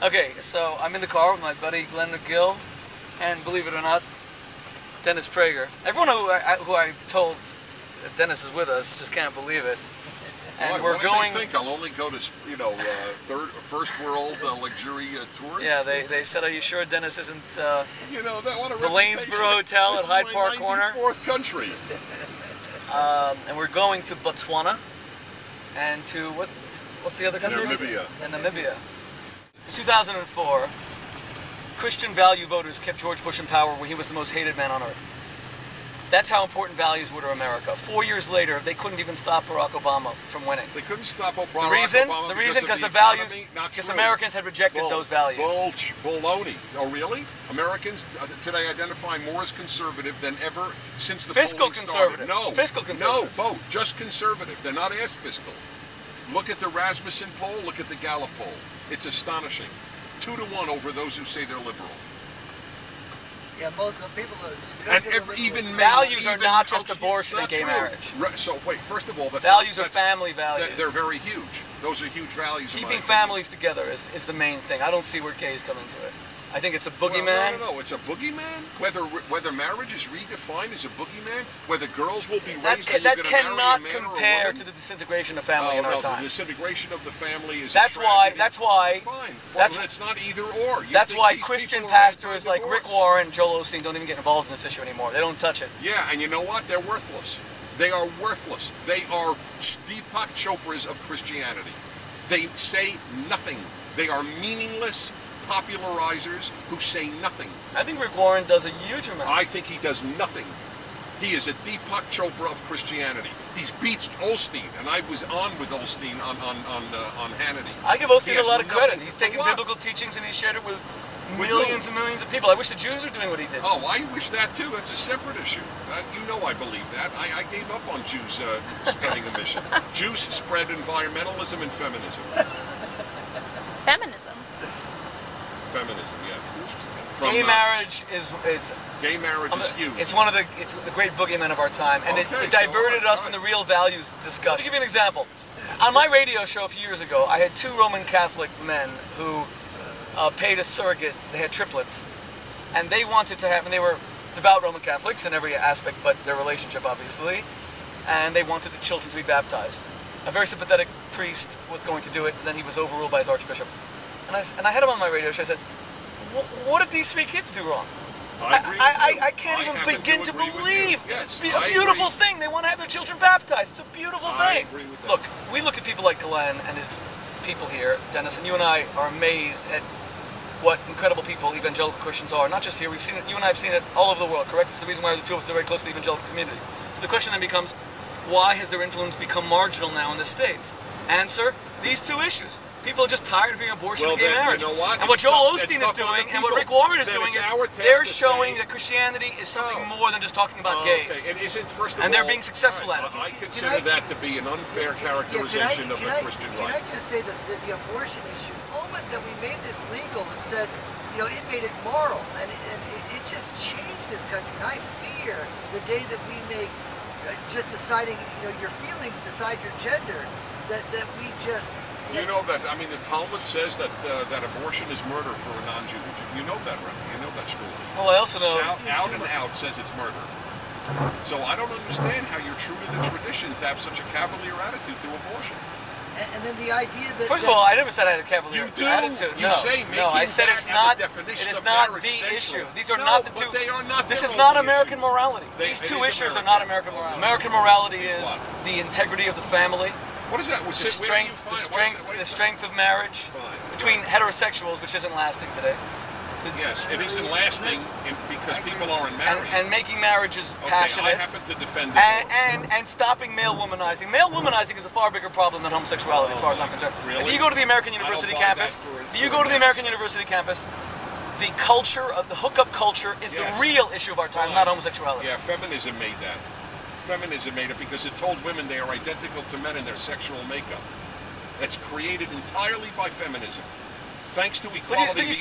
Okay, so I'm in the car with my buddy Glenn McGill, and believe it or not, Dennis Prager. Everyone who I told that Dennis is with us just can't believe it. And we're going. I think I'll only go to first world luxury tour. Yeah, they said, "Are you sure Dennis isn't?" That the Lanesboro Hotel at Hyde Park Corner. Fourth country. And we're going to Botswana, and to what's the other country? Namibia. And Namibia. In 2004, Christian value voters kept George Bush in power when he was the most hated man on earth. That's how important values were to America. 4 years later, they couldn't even stop Barack Obama from winning. They couldn't stop Obama. The reason, because the values, because Americans had rejected those values. Baloney. Oh, really? Americans today identify more as conservative than ever since the fiscal polling conservative. started. No, fiscal conservative. No, both. Just conservative. They're not as fiscal. Look at the Rasmussen poll. Look at the Gallup poll. It's astonishing. 2-to-1 over those who say they're liberal. Yeah, most of the people even values are not just abortion and gay marriage. So wait, first of all, values are family values. They're very huge. Those are huge values. Keeping families together is the main thing. I don't see where gays come into it. I think it's a boogeyman. No, it's a boogeyman. Whether marriage is redefined as a boogeyman, whether girls will be raised that cannot compare to the disintegration of family in our time. The disintegration of the family is. That's why. Fine. It's not either or. That's why Christian pastors like Rick Warren, Joel Osteen don't even get involved in this issue anymore. They don't touch it. Yeah, and you know what? They're worthless. They are worthless. They are Deepak Chopras of Christianity. They say nothing. They are meaningless popularizers who say nothing. I think Rick Warren does a huge amount. I think he does nothing. He is a Deepak Chopra of Christianity. He's beats Osteen, and I was on with Osteen on Hannity. I give Osteen a lot of credit. He's taken biblical teachings and he's shared it with millions and millions of people. I wish the Jews were doing what he did. Oh, I wish that too. That's a separate issue. You know I believe that. I gave up on Jews spreading a mission. Jews spread environmentalism and feminism. Feminism? Feminism, yes. Gay marriage is gay marriage is huge. It's the great boogeyman of of and it diverted us from the real values discussion. I'll give you an example. On my radio show a few years ago, I had 2 Roman Catholic men who paid a surrogate. They had triplets, and they wanted to have, and they were devout Roman Catholics in every aspect but their relationship, obviously, and they wanted the children to be baptized. A very sympathetic priest was going to do it, and then he was overruled by his archbishop. And I had him on my radio show. I said, what did these 3 kids do wrong? I can't even begin to believe. It's a beautiful thing. They want to have their children baptized. It's a beautiful thing. Look, we look at people like Glenn and his people here, Dennis, and you and I are amazed at what incredible people evangelical Christians are. Not just here. We've seen it. You and I have seen it all over the world. Correct? It's the reason why the 2 of us are very close to the evangelical community. So the question then becomes, why has their influence become marginal now in the States? Answer: these 2 issues. People are just tired of hearing abortion and gay marriage. You know what? And what Joel Osteen is doing and what Rick Warren is doing is they're showing that Christianity is something more than just talking about gays. Okay. And isn't, first of and they're being successful at it. I consider that to be an unfair characterization of the Christian life. Can I just say that the abortion issue, the moment that we made this legal and said, it made it moral, and it just changed this country. And I fear the day that we make just deciding, your feelings decide your gender, that we just... You know that, the Talmud says that abortion is murder for a non-Jew. You know that, Rabbi. You know that, Shmuley. Well, I also know... Out and out says it's murder. So I don't understand how you're true to the tradition to have such a cavalier attitude to abortion. And then the idea that... First of all, I never said I had a cavalier attitude. You say making I said it is not the issue. These are not the 2... They are not. This is not American morality. These 2 issues are not American morality. American morality is the integrity of the family. What is that? The strength of marriage between heterosexuals, which isn't lasting today. Yes, it isn't lasting because people aren't married. And making marriages passionate. I happen to defend it. And stopping male womanizing. Male womanizing is a far bigger problem than homosexuality, as far as I'm concerned. Really? If you go to the American University campus, the culture of the hookup culture is the real issue of our time, not homosexuality. Yeah, feminism made that. Feminism made it because it told women they are identical to men in their sexual makeup. It's created entirely by feminism. Thanks to equality.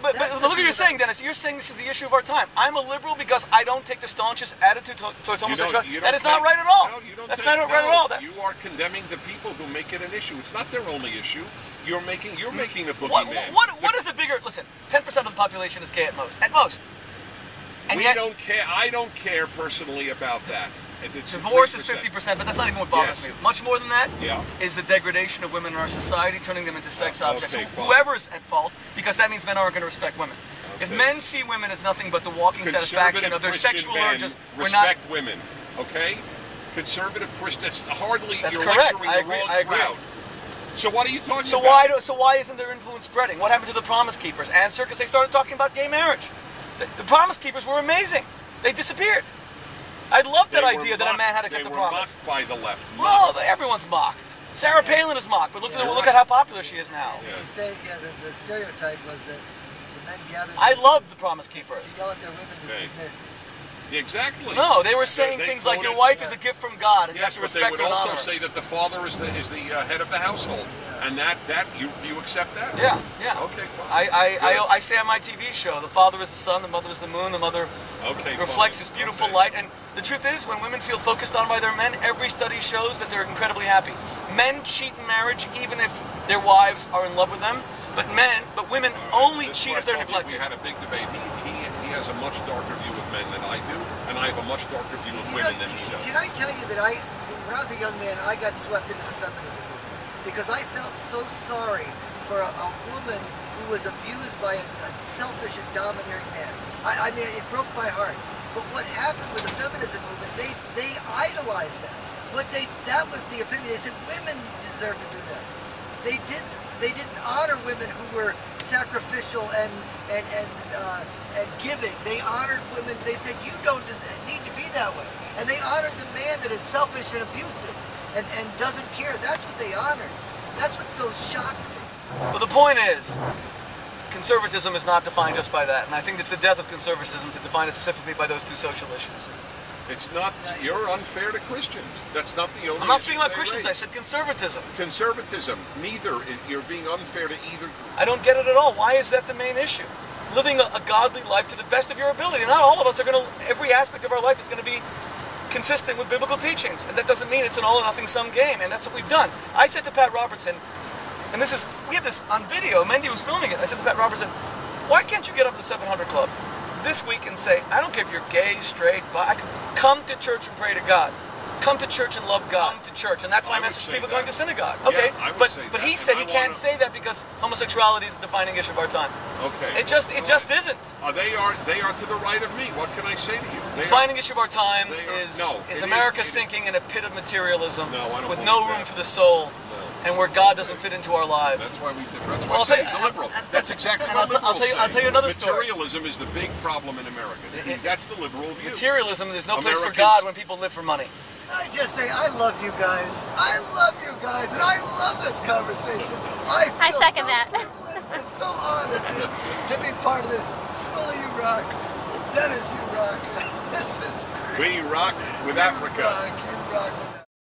But look at what you're saying, Dennis. You're saying this is the issue of our time. I'm a liberal because I don't take the staunchest attitude towards homosexuality. That is not right at all. That's not right at all. You are condemning the people who make it an issue. It's not their only issue. You're making a boogeyman. What is the big listen, 10% of the population is gay at most. At most. And We yet, don't care. I don't care personally about that. If it's divorce is 3%. 50%, but that's not even what bothers Yes. me. Much more than that Yeah. is the degradation of women in our society, turning them into sex objects. okay, fine. Whoever's at fault, because that means men aren't going to respect women. If Okay. men see women as nothing but the walking satisfaction of their Christian sexual men urges, we're not. respect women. Okay. Conservative Christians. That's hardly. That's you're correct. lecturing I the agree. wrong I agree. crowd. So what are you talking So about? why isn't their influence spreading? What happened to the Promise Keepers? Answer, because they started talking about gay marriage. The Promise Keepers were amazing. They disappeared. I love that They were idea that a man had to They keep the were promise. mocked by the left. Well, everyone's mocked. Sarah Palin is mocked, but look at how popular she is now. They say, the stereotype was that the men gathered. I loved the Promise Keepers. To yell at their women to Okay. submit. Exactly. No, they were saying They things like your quoted- wife is a gift from God, and you have Yes, to but they respect would her and also honor her. say that the father is the head of the household, and that do you accept that? Yeah, yeah. Okay, fine. I say on my TV show, the father is the sun, the mother is the moon, the mother Okay, reflects fine. this beautiful Okay. light. And the truth is, when women feel focused on by their men, every study shows that they're incredibly happy. Men cheat in marriage even if their wives are in love with them, but women only This is cheat why if they're I told you neglected. We had a big debate. He has a much darker view of men than I do, and I have a much darker view of women than he does. Can I tell you that when I was a young man, I got swept into the feminism movement because I felt so sorry for a woman who was abused by a selfish and domineering man. I mean, it broke my heart. But what happened with the feminism movement, they idolized that. That was the epitome. They said women deserve to do that. They didn't honor women who were sacrificial and giving. They honored women. They said you don't need to be that way. And they honored the man that is selfish and abusive and doesn't care. That's what they honored. That's what's so shocking. But the point is, conservatism is not defined just by that, and I think it's the death of conservatism to define it specifically by those two social issues. It's not. You're unfair to Christians. That's not the only. I'm not issue speaking about they Christians, I raise. said conservatism. Conservatism. Neither. You're being unfair to either group. I don't get it at all. Why is that the main issue? Living a godly life to the best of your ability. Not all of us are going to, every aspect of our life is going to be consistent with biblical teachings. And that doesn't mean it's an all or nothing sum game, and that's what we've done. I said to Pat Robertson, and we have this on video, Mendy was filming it, I said to Pat Robertson, why can't you get up to the 700 Club this week and say, I don't care if you're gay, straight, bi, come to church and pray to God. Come to church and love God. Come to church, and that's my I would message to say people that. going to synagogue. Okay, I would but say but that, he and said he I can't wanna- say that because homosexuality is the defining issue of our time. Okay. It just isn't. They are to the right of me. What can I say to you? The defining issue of our time they are- is no, it America is- sinking in a pit of materialism No, I don't with believe no room that. for the soul, No. and where God doesn't fit into our lives. That's why we differ. That's Well, why I'll I say tell he's you- a liberal. That's exactly and what I'll liberals say. I'll tell you another story. Materialism is the big problem in America. That's the liberal view. Materialism, there's no place for Americans- God when people live for money. I just say, I love you guys. I love you guys, and I love this conversation. I feel second so that. privileged and so honored to be part of this. Shmuley, you rock. Dennis, you rock. This is great. We rock with You Africa. rock. You rock.